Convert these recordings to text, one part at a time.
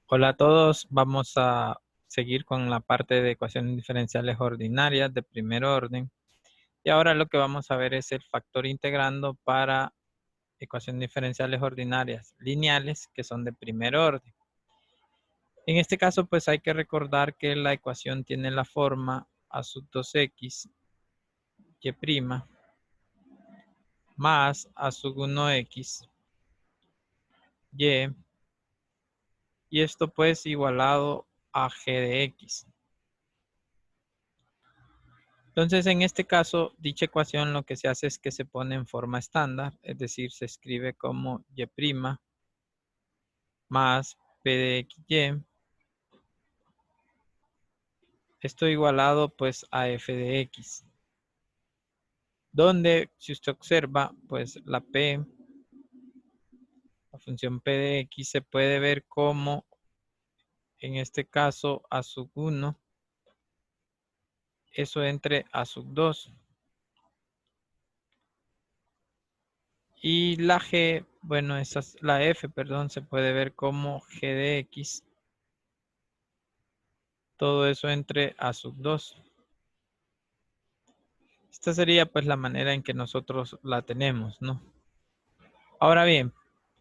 Hola a todos, vamos a seguir con la parte de ecuaciones diferenciales ordinarias de primer orden. Y ahora lo que vamos a ver es el factor integrando para ecuaciones diferenciales ordinarias lineales que son de primer orden. En este caso, pues hay que recordar que la ecuación tiene la forma a sub 2x y' más a sub 1x y, y esto pues igualado a g de x. Entonces, en este caso, dicha ecuación lo que se hace es que se pone en forma estándar, es decir, se escribe como y' más p de xy, esto igualado pues a f de x, donde si usted observa, pues la función p de x se puede ver como, en este caso, a sub 1, eso entre a sub 2. Y la g, bueno, la f, perdón, se puede ver como g de x, todo eso entre a sub 2. Esta sería pues la manera en que nosotros la tenemos, ¿no? Ahora bien,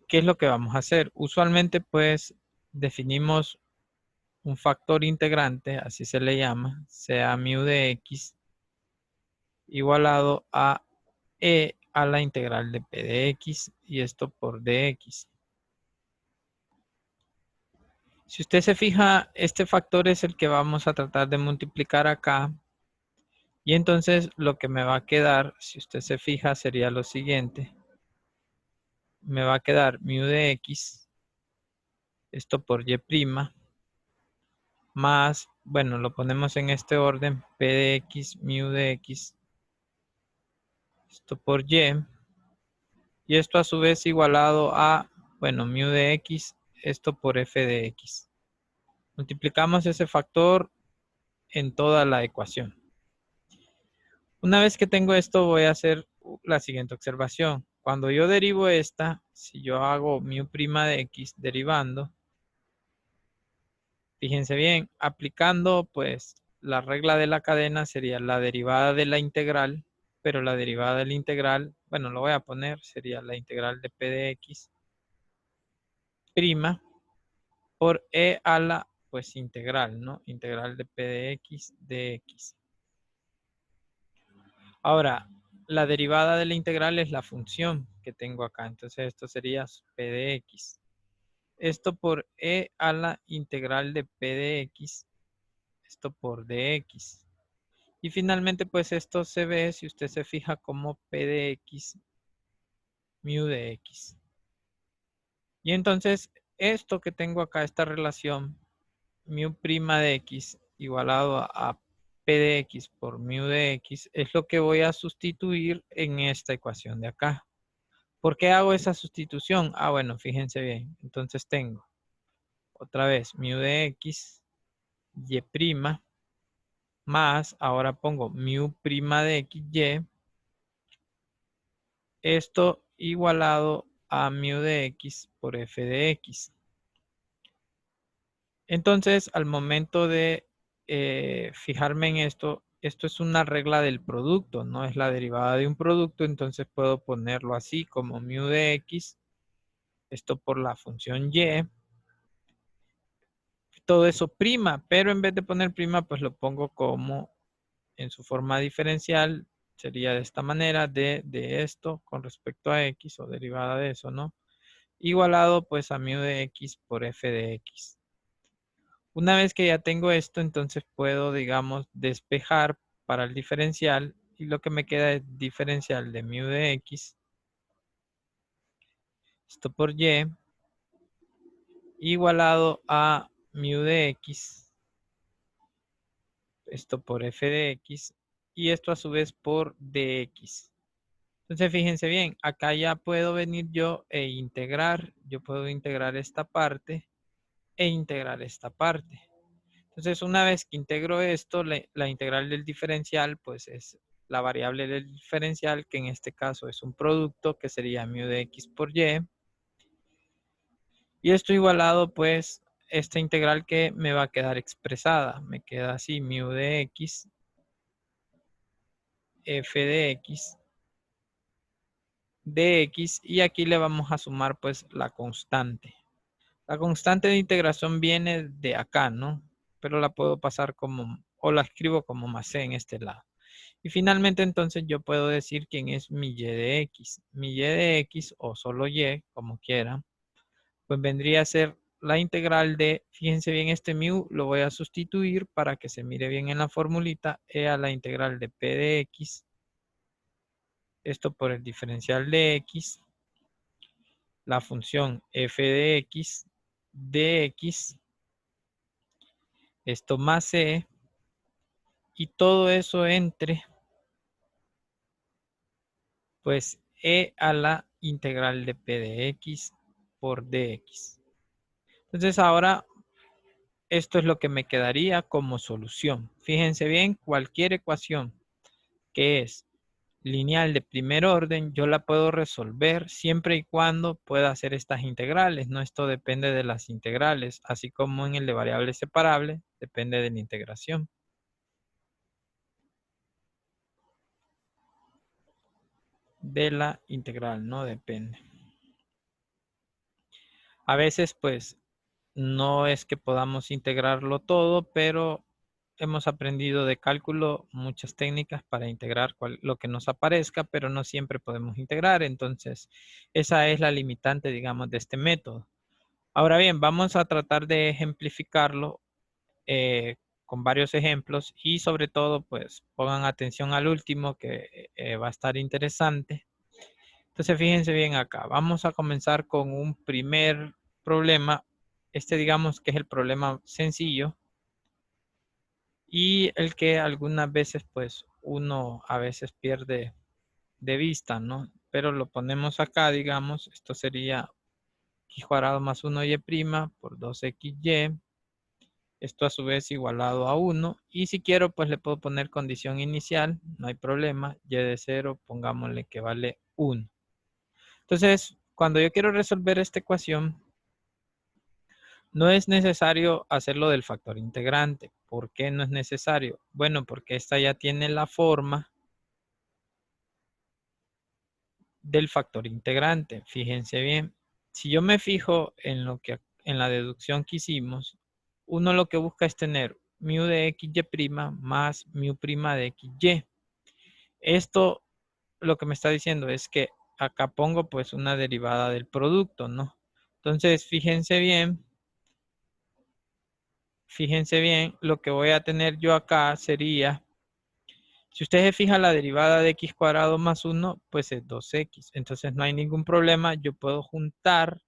¿qué es lo que vamos a hacer? Usualmente pues definimos un factor integrante, así se le llama, sea mu de x igualado a e a la integral de p de x y esto por dx. Si usted se fija, este factor es el que vamos a tratar de multiplicar acá. Y entonces lo que me va a quedar, si usted se fija, sería lo siguiente. Me va a quedar mu de x, esto por y', más, bueno, lo ponemos en este orden, p de x, mu de x, esto por y. Y esto a su vez igualado a, bueno, mu de x, esto por f de x. Multiplicamos ese factor en toda la ecuación. Una vez que tengo esto, voy a hacer la siguiente observación. Cuando yo derivo esta, si yo hago mu' de x derivando, fíjense bien, aplicando pues la regla de la cadena sería la derivada de la integral, pero la derivada de la integral, bueno, lo voy a poner, sería la integral de p de x prima por e a la pues integral, ¿no? Integral de p de x de x. Ahora, la derivada de la integral es la función que tengo acá. Entonces esto sería p de x. Esto por e a la integral de p de x. Esto por dx. Y finalmente pues esto se ve, si usted se fija, como p de x mu de x. Y entonces esto que tengo acá, esta relación mu' de x igualado a p de x por mu de x, es lo que voy a sustituir en esta ecuación de acá. ¿Por qué hago esa sustitución? Ah, bueno, fíjense bien. Entonces tengo otra vez mu de x y' más, ahora pongo mu' de xy, esto igualado a mu de x por f de x. Entonces, al momento de fijarme en esto, esto es una regla del producto, no es la derivada de un producto, entonces puedo ponerlo así como mu de x, esto por la función y, todo eso prima, pero en vez de poner prima, pues lo pongo como en su forma diferencial, sería de esta manera, de esto con respecto a x o derivada de eso, ¿no? Igualado pues a mu de x por f de x. Una vez que ya tengo esto, entonces puedo, digamos, despejar para el diferencial y lo que me queda es diferencial de mu de x, esto por y, igualado a mu de x, esto por f de x, y esto a su vez por dx. Entonces, fíjense bien, acá ya puedo venir yo yo puedo integrar esta parte e integrar esta parte. Entonces, una vez que integro esto, la integral del diferencial, pues es la variable del diferencial, que en este caso es un producto, que sería mu de x por y. Y esto igualado, pues, esta integral que me va a quedar expresada. Me queda así, mu de x, f de x, dx, y aquí le vamos a sumar pues la constante. La constante de integración viene de acá, ¿no? Pero la puedo pasar como, o la escribo como más c en este lado. Y finalmente entonces yo puedo decir quién es mi y de x. Mi y de x, o solo y, como quieran, pues vendría a ser la integral de, fíjense bien, este mu lo voy a sustituir para que se mire bien en la formulita, e a la integral de p de x, esto por el diferencial de x, la función f de x, dx, esto más c, y todo eso entre, pues, e a la integral de p de x por dx. Entonces ahora esto es lo que me quedaría como solución. Fíjense bien, cualquier ecuación que es lineal de primer orden, yo la puedo resolver siempre y cuando pueda hacer estas integrales. No, esto depende de las integrales, así como en el de variables separables, depende de la integración. De la integral, no depende. A veces, pues, no es que podamos integrarlo todo, pero hemos aprendido de cálculo muchas técnicas para integrar lo que nos aparezca, pero no siempre podemos integrar. Entonces, esa es la limitante, digamos, de este método. Ahora bien, vamos a tratar de ejemplificarlo eh, con varios ejemplos y sobre todo, pues, pongan atención al último que va a estar interesante. Entonces, fíjense bien acá. Vamos a comenzar con un primer problema. Este digamos que es el problema sencillo y el que algunas veces pues uno a veces pierde de vista, ¿no? Pero lo ponemos acá, digamos, esto sería x cuadrado más 1y' por 2xy. Esto a su vez igualado a 1. Y si quiero, pues le puedo poner condición inicial, no hay problema. Y de 0, pongámosle que vale 1. Entonces, cuando yo quiero resolver esta ecuación, no es necesario hacerlo del factor integrante. ¿Por qué no es necesario? Bueno, porque esta ya tiene la forma del factor integrante. Fíjense bien. Si yo me fijo en lo que en la deducción que hicimos, uno lo que busca es tener mu de xy' más mu' de xy. Esto lo que me está diciendo es que acá pongo pues una derivada del producto, ¿no? Entonces, fíjense bien, lo que voy a tener yo acá sería, si ustedes se fijan, la derivada de x cuadrado más 1, pues es 2x. Entonces no hay ningún problema, yo puedo juntar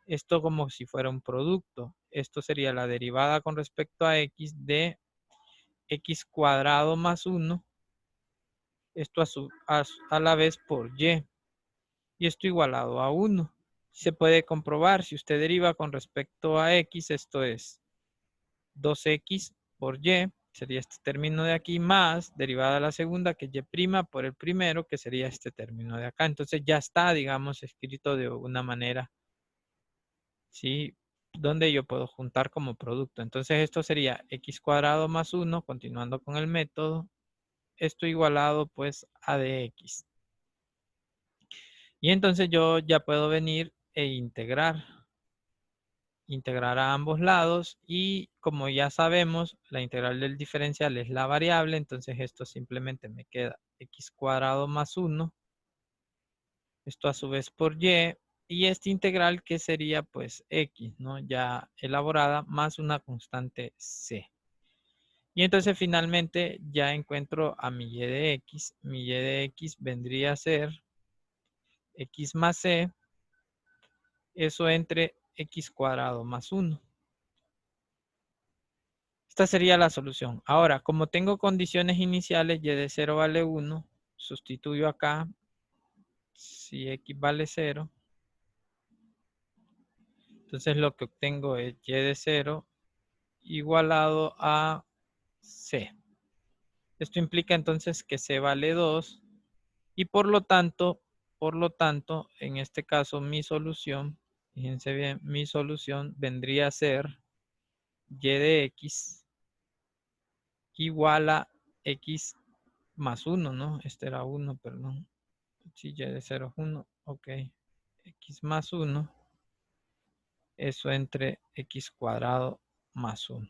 esto como si fuera un producto. Esto sería la derivada con respecto a x de x cuadrado más 1, esto a la vez por y. Y esto igualado a 1. Se puede comprobar, si usted deriva con respecto a x, esto es 2x por y, sería este término de aquí, más derivada de la segunda, que es y' por el primero, que sería este término de acá. Entonces ya está, digamos, escrito de una manera, ¿sí? Donde yo puedo juntar como producto. Entonces esto sería x cuadrado más 1, continuando con el método, esto igualado pues a dx. Y entonces yo ya puedo venir e integrar a ambos lados, y como ya sabemos, la integral del diferencial es la variable, entonces esto simplemente me queda x cuadrado más 1, esto a su vez por y esta integral que sería pues x, ¿no? Ya elaborada, más una constante c. Y entonces finalmente ya encuentro a mi y de x. Mi y de x vendría a ser x más c, eso entre x cuadrado más 1. Esta sería la solución. Ahora, como tengo condiciones iniciales, y de 0 vale 1, sustituyo acá, si x vale 0, entonces lo que obtengo es y de 0 igualado a c. Esto implica entonces que c vale 2 y por lo tanto, en este caso mi solución, fíjense bien, mi solución vendría a ser y de x igual a x más 1, ¿no? Este era 1, perdón. Si y de 0 es 1, ok. X más 1, eso entre x cuadrado más 1.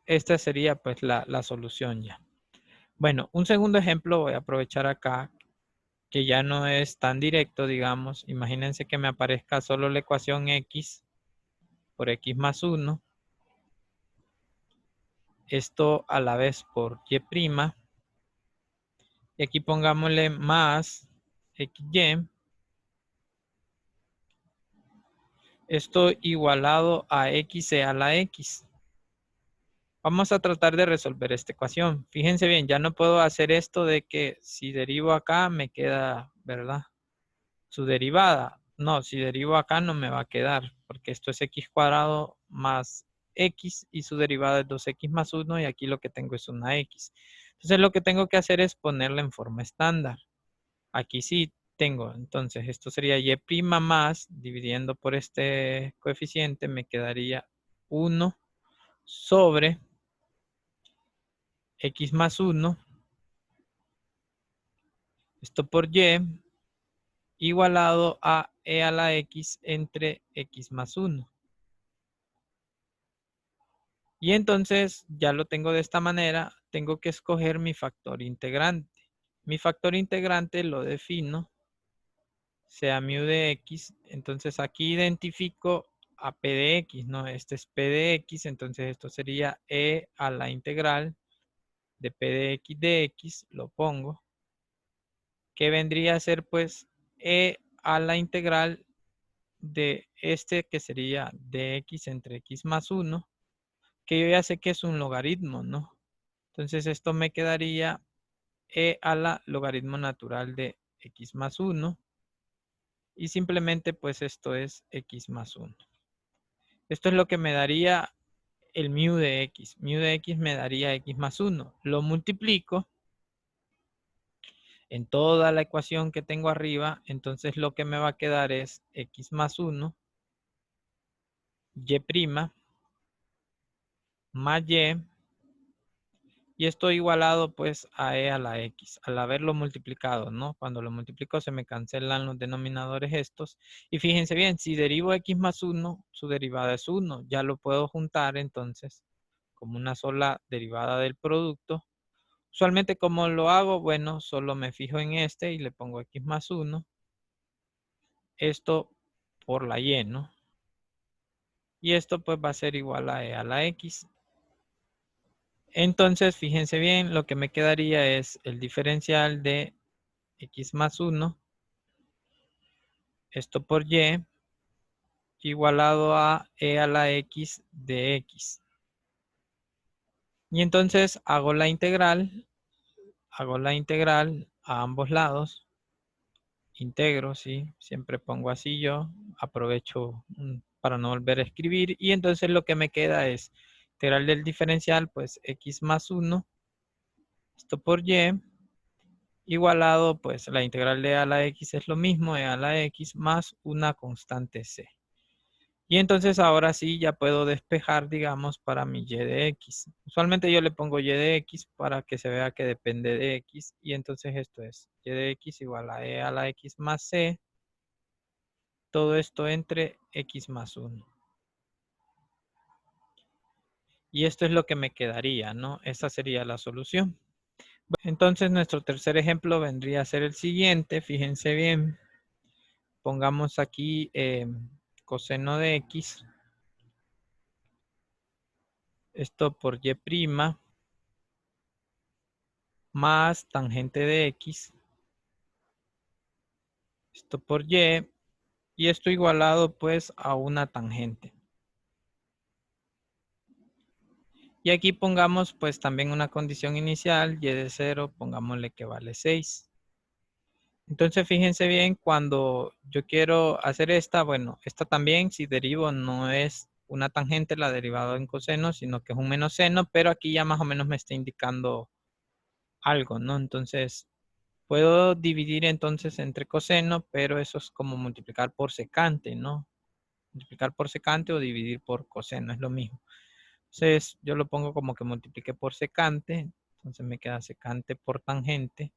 Esta sería pues la solución ya. Bueno, un segundo ejemplo voy a aprovechar acá, que ya no es tan directo, digamos. Imagínense que me aparezca solo la ecuación x por x más 1. Esto a la vez por y'. Y aquí pongámosle más xy. Esto igualado a x a la x. Vamos a tratar de resolver esta ecuación. Fíjense bien, ya no puedo hacer esto de que si derivo acá me queda, ¿verdad? Su derivada. No, si derivo acá no me va a quedar, porque esto es x cuadrado más x y su derivada es 2x más 1 y aquí lo que tengo es una x. Entonces lo que tengo que hacer es ponerla en forma estándar. Aquí sí tengo, entonces esto sería y' más, dividiendo por este coeficiente, me quedaría 1 sobre x más 1, esto por y, igualado a e a la x entre x más 1. Y entonces ya lo tengo de esta manera, tengo que escoger mi factor integrante. Mi factor integrante lo defino, sea mu de x, entonces aquí identifico a p de x, ¿no? Este es p de x, entonces esto sería e a la integral de p de x, lo pongo, que vendría a ser pues e a la integral de este que sería dx entre x más 1, que yo ya sé que es un logaritmo, ¿no? Entonces esto me quedaría e a la logaritmo natural de x más 1 y simplemente pues esto es x más 1. Esto es lo que me daría el mu de x. Mu de x me daría x más 1. Lo multiplico en toda la ecuación que tengo arriba, entonces lo que me va a quedar es x más 1, y' más y esto igualado pues a e a la x, al haberlo multiplicado, ¿no? Cuando lo multiplico se me cancelan los denominadores estos. Y fíjense bien, si derivo x más 1, su derivada es 1. Ya lo puedo juntar entonces como una sola derivada del producto. Usualmente como lo hago, bueno, solo me fijo en este y le pongo x más 1. Esto por la y, ¿no? Y esto pues va a ser igual a e a la x. Entonces, fíjense bien, lo que me quedaría es el diferencial de x más 1, esto por y, igualado a e a la x de x. Y entonces hago la integral a ambos lados, integro, ¿sí? Siempre pongo así yo, aprovecho para no volver a escribir. Y entonces lo que me queda es integral del diferencial, pues x más 1, esto por y, igualado, pues la integral de a la x es lo mismo, e a la x más una constante c. Y entonces ahora sí ya puedo despejar, digamos, para mi y de x. Usualmente yo le pongo y de x para que se vea que depende de x. Y entonces esto es y de x igual a e a la x más c. Todo esto entre x más 1. Y esto es lo que me quedaría, ¿no? Esta sería la solución. Entonces nuestro tercer ejemplo vendría a ser el siguiente. Fíjense bien. Pongamos aquí coseno de x. Esto por y' más tangente de x. Esto por y. Y esto igualado pues a una tangente. Y aquí pongamos pues también una condición inicial, y de 0, pongámosle que vale 6. Entonces fíjense bien, cuando yo quiero hacer esta, bueno, esta también si derivo no es una tangente la derivada en coseno, sino que es un menos seno, pero aquí ya más o menos me está indicando algo, ¿no? Entonces puedo dividir entonces entre coseno, pero eso es como multiplicar por secante, ¿no? Multiplicar por secante o dividir por coseno, es lo mismo. Entonces yo lo pongo como que multiplique por secante. Entonces me queda secante por tangente.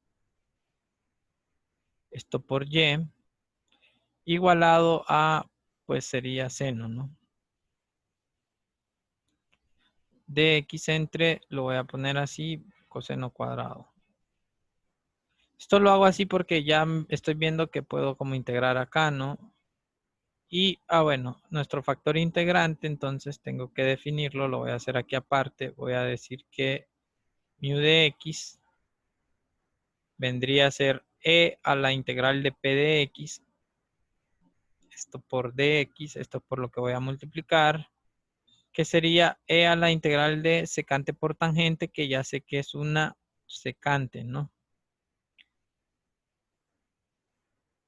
Esto por y. Igualado a, pues sería seno, ¿no? De x entre, lo voy a poner así, coseno cuadrado. Esto lo hago así porque ya estoy viendo que puedo como integrar acá, ¿no? Y, bueno, nuestro factor integrante, entonces tengo que definirlo, lo voy a hacer aquí aparte. Voy a decir que mu de x vendría a ser e a la integral de p de x. Esto por dx, esto por lo que voy a multiplicar, que sería e a la integral de secante por tangente, que ya sé que es una secante, ¿no?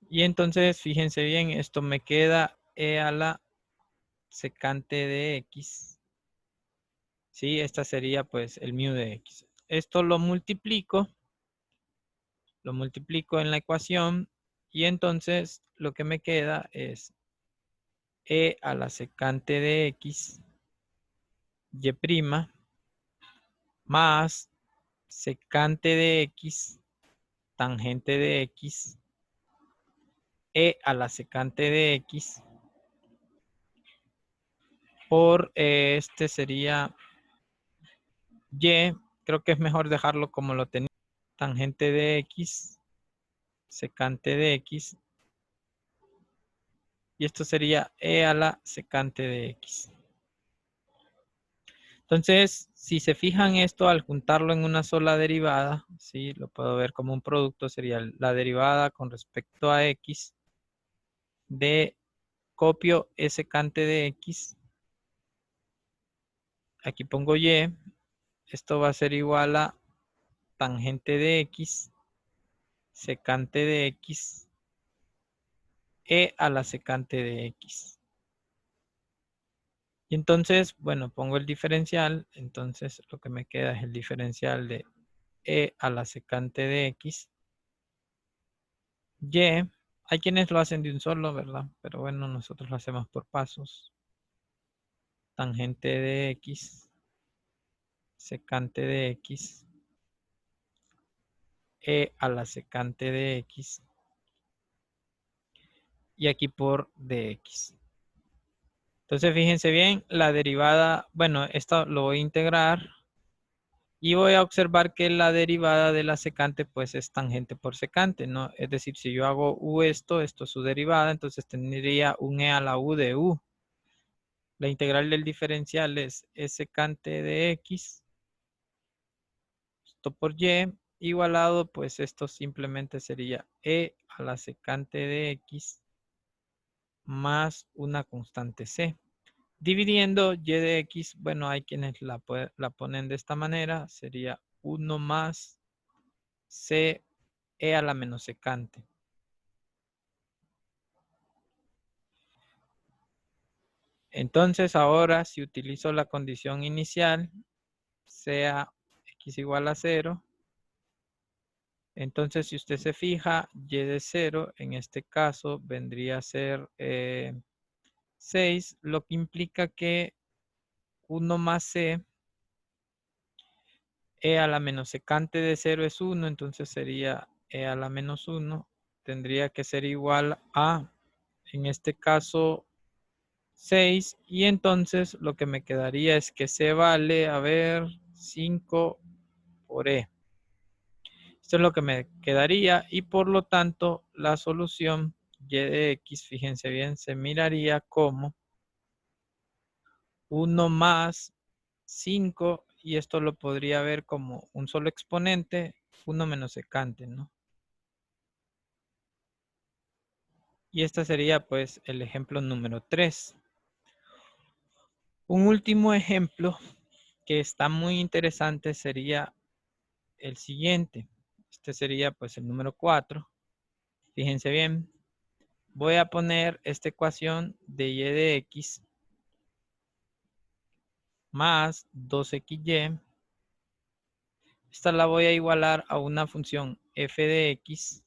Y entonces, fíjense bien, esto me queda e a la secante de x. Sí, esta sería pues el mu de x. Esto lo multiplico en la ecuación y entonces lo que me queda es e a la secante de x y' más secante de x tangente de x e a la secante de x por este sería y. Creo que es mejor dejarlo como lo tenía. Tangente de x, secante de x. Y esto sería e a la secante de x. Entonces, si se fijan esto, al juntarlo en una sola derivada, ¿sí? Lo puedo ver como un producto, sería la derivada con respecto a x de copio e secante de x. Aquí pongo y. Esto va a ser igual a tangente de x, secante de x, e a la secante de x. Y entonces, bueno, pongo el diferencial. Entonces, lo que me queda es el diferencial de e a la secante de x. Y, hay quienes lo hacen de un solo, ¿verdad? Pero bueno, nosotros lo hacemos por pasos. Tangente de x, secante de x, e a la secante de x. Y aquí por dx. Entonces, fíjense bien, la derivada, bueno, esto lo voy a integrar y voy a observar que la derivada de la secante pues es tangente por secante, ¿no? Es decir, si yo hago u esto es su derivada, entonces tendría un e a la u de u. La integral del diferencial es secante de x, esto por y, igualado, pues esto simplemente sería e a la secante de x más una constante c. Dividiendo y de x, bueno, hay quienes la ponen de esta manera, sería 1 más c e a la menos secante. Entonces ahora si utilizo la condición inicial, sea x igual a 0, entonces si usted se fija, y de 0 en este caso vendría a ser 6, lo que implica que 1 más c e a la menos secante de 0 es 1, entonces sería e a la menos 1. Tendría que ser igual a, en este caso, 6. Y entonces lo que me quedaría es que c vale, a ver, 5 por e. Esto es lo que me quedaría y por lo tanto la solución y de x, fíjense bien, se miraría como 1 más 5 y esto lo podría ver como un solo exponente, 1 menos secante, ¿no? Y este sería pues el ejemplo número 3. Un último ejemplo que está muy interesante sería el siguiente. Este sería pues el número 4. Fíjense bien. Voy a poner esta ecuación de y de x más 2xy. Esta la voy a igualar a una función f de x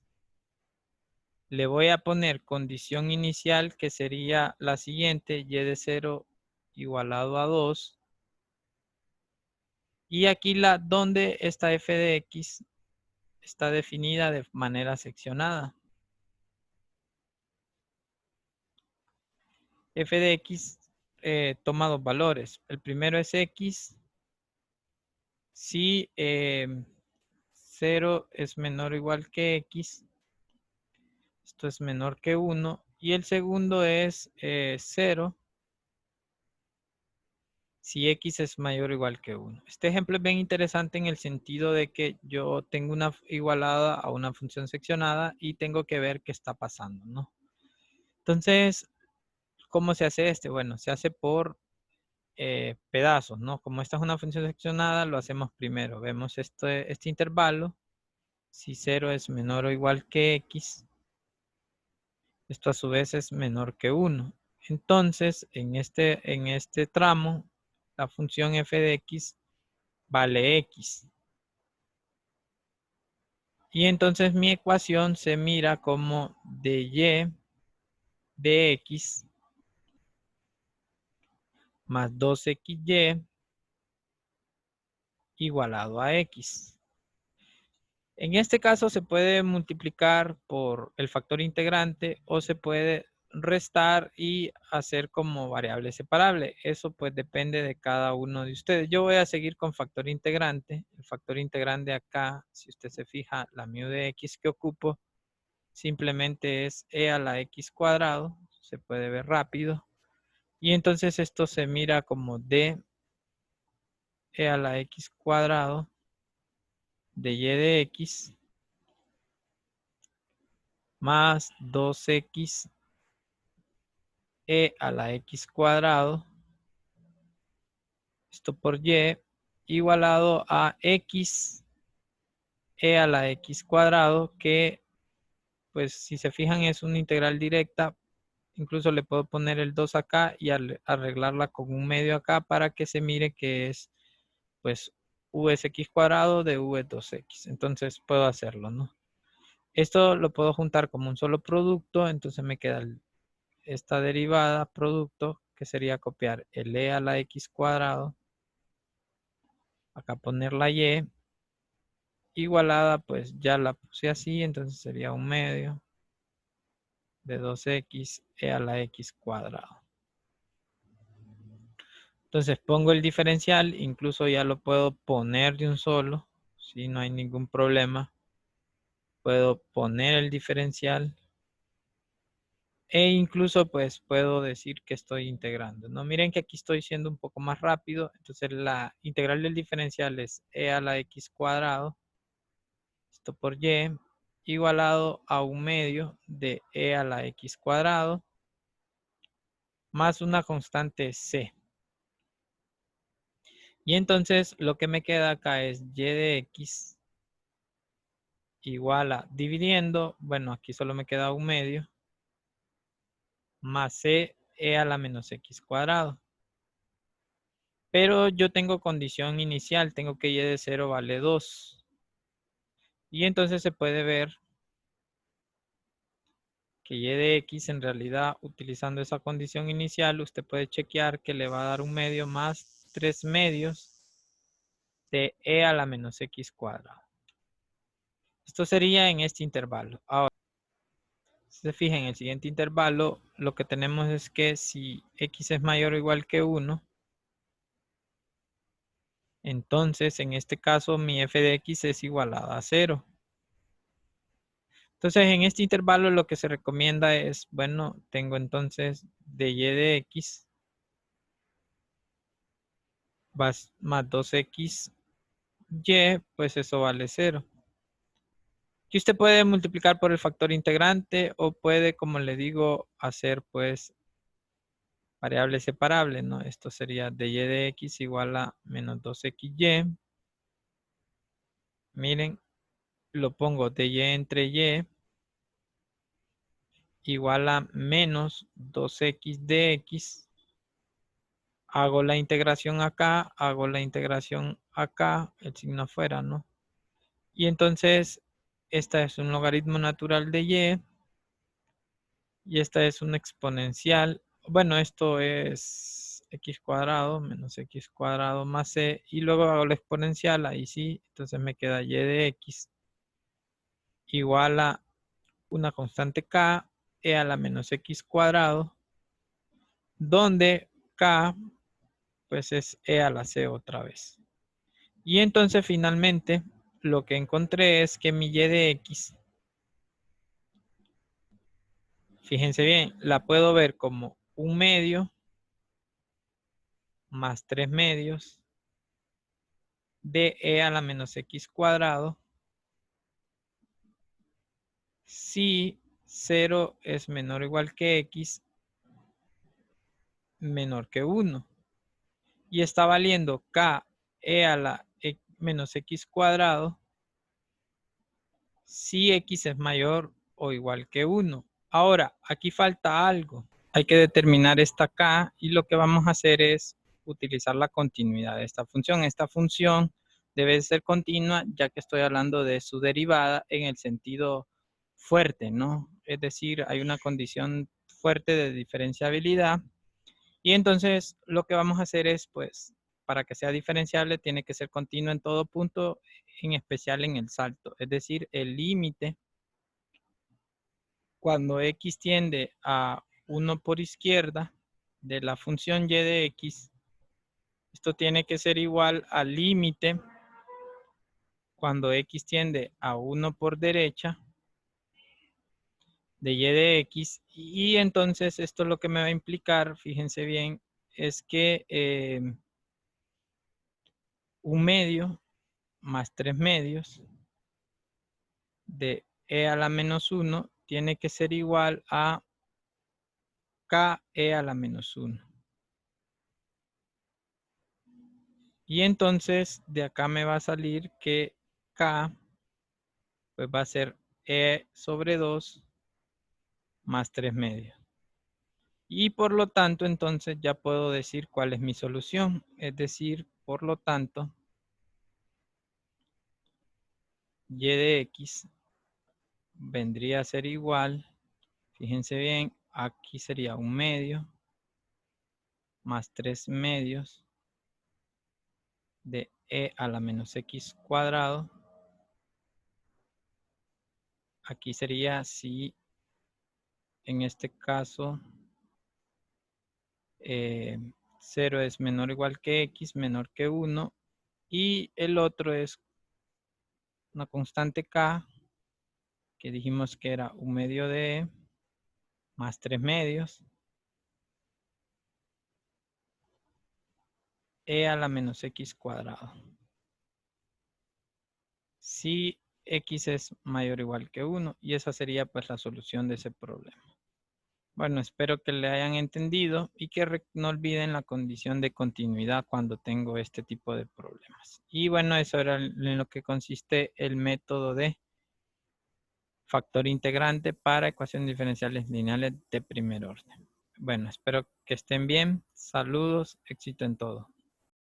Le voy a poner condición inicial que sería la siguiente, y de 0 igualado a 2. Y aquí donde esta f de x está definida de manera seccionada. F de x toma dos valores. El primero es x si 0 es menor o igual que x. Esto es menor que 1. Y el segundo es 0 si x es mayor o igual que 1. Este ejemplo es bien interesante en el sentido de que yo tengo una igualada a una función seccionada y tengo que ver qué está pasando, ¿no? Entonces, ¿cómo se hace este? Bueno, se hace por pedazos, ¿no? Como esta es una función seccionada, lo hacemos primero. Vemos este intervalo. Si 0 es menor o igual que x, esto a su vez es menor que 1. Entonces, en este tramo, la función f de x vale x. Y entonces mi ecuación se mira como dy de x más 2xy igualado a x. En este caso se puede multiplicar por el factor integrante o se puede restar y hacer como variable separable. Eso pues depende de cada uno de ustedes. Yo voy a seguir con factor integrante. El factor integrante acá, si usted se fija, la mu de x que ocupo simplemente es e a la x cuadrado. Se puede ver rápido. Y entonces esto se mira como d e a la x cuadrado de y de x más 2x e a la x cuadrado, esto por y, igualado a x e a la x cuadrado, que pues si se fijan es una integral directa. Incluso le puedo poner el 2 acá y arreglarla con un medio acá para que se mire que es pues u es x cuadrado de u es 2x. Entonces puedo hacerlo, ¿no? Esto lo puedo juntar como un solo producto, entonces me queda esta derivada producto, que sería copiar el e a la x cuadrado, acá poner la y, igualada, pues ya la puse así, entonces sería un medio de 2x e a la x cuadrado. Entonces pongo el diferencial, incluso ya lo puedo poner de un solo, si no hay ningún problema. Puedo poner el diferencial e incluso pues puedo decir que estoy integrando, ¿no? Miren que aquí estoy siendo un poco más rápido. Entonces la integral del diferencial es e a la x cuadrado, esto por y, igualado a un medio de e a la x cuadrado más una constante c. Y entonces lo que me queda acá es y de x igual a, dividiendo, bueno, aquí solo me queda un medio, más c e a la menos x cuadrado. Pero yo tengo condición inicial, tengo que y de 0 vale 2. Y entonces se puede ver que y de x en realidad, utilizando esa condición inicial, usted puede chequear que le va a dar un medio más 3 medios de e a la menos x cuadrado. Esto sería en este intervalo. Ahora, si se fija en el siguiente intervalo, lo que tenemos es que si x es mayor o igual que 1, entonces en este caso mi f de x es igualada a 0. Entonces, en este intervalo lo que se recomienda es, bueno, tengo entonces de y de x más 2xy, pues eso vale 0. Y usted puede multiplicar por el factor integrante o puede, como le digo, hacer pues variable separable, ¿no? Esto sería de y de x igual a menos 2xy. Miren, lo pongo de y entre y igual a menos 2x de x. Hago la integración acá, hago la integración acá, el signo afuera, ¿no? Y entonces, esta es un logaritmo natural de y. Y esta es una exponencial. Bueno, esto es x cuadrado menos x cuadrado más c. Y luego hago la exponencial, ahí sí. Entonces me queda y de x igual a una constante k, e a la menos x cuadrado, donde k pues es e a la c otra vez. Y entonces finalmente lo que encontré es que mi y de x, fíjense bien, la puedo ver como 1/2 más 3/2 de e a la menos x cuadrado si 0 es menor o igual que x menor que 1. Y está valiendo k e a la menos x cuadrado si x es mayor o igual que 1. Ahora, aquí falta algo. Hay que determinar esta k y lo que vamos a hacer es utilizar la continuidad de esta función. Esta función debe ser continua ya que estoy hablando de su derivada en el sentido fuerte, ¿no? Es decir, hay una condición fuerte de diferenciabilidad y entonces lo que vamos a hacer es, pues, para que sea diferenciable tiene que ser continua en todo punto, en especial en el salto. Es decir, el límite cuando x tiende a 1 por izquierda de la función y de x, esto tiene que ser igual al límite cuando x tiende a 1 por derecha de y de x. Y entonces esto lo que me va a implicar, fíjense bien, es que 1/2 más 3/2 de e a la menos 1 tiene que ser igual a k e a la menos 1. Y entonces de acá me va a salir que k pues va a ser e sobre 2 más 3/2. Y por lo tanto entonces ya puedo decir cuál es mi solución. Es decir, por lo tanto, y de x vendría a ser igual, fíjense bien, aquí sería 1/2 más 3/2 de e a la menos x cuadrado. Aquí sería si en este caso 0 es menor o igual que x, menor que 1. Y el otro es una constante k, que dijimos que era 1/2 de e más 3/2 e a la menos x cuadrado. Si x es mayor o igual que 1. Y esa sería pues la solución de ese problema. Bueno, espero que le hayan entendido y que no olviden la condición de continuidad cuando tengo este tipo de problemas. Y bueno, eso era en lo que consiste el método de factor integrante para ecuaciones diferenciales lineales de primer orden. Bueno, espero que estén bien. Saludos, éxito en todo.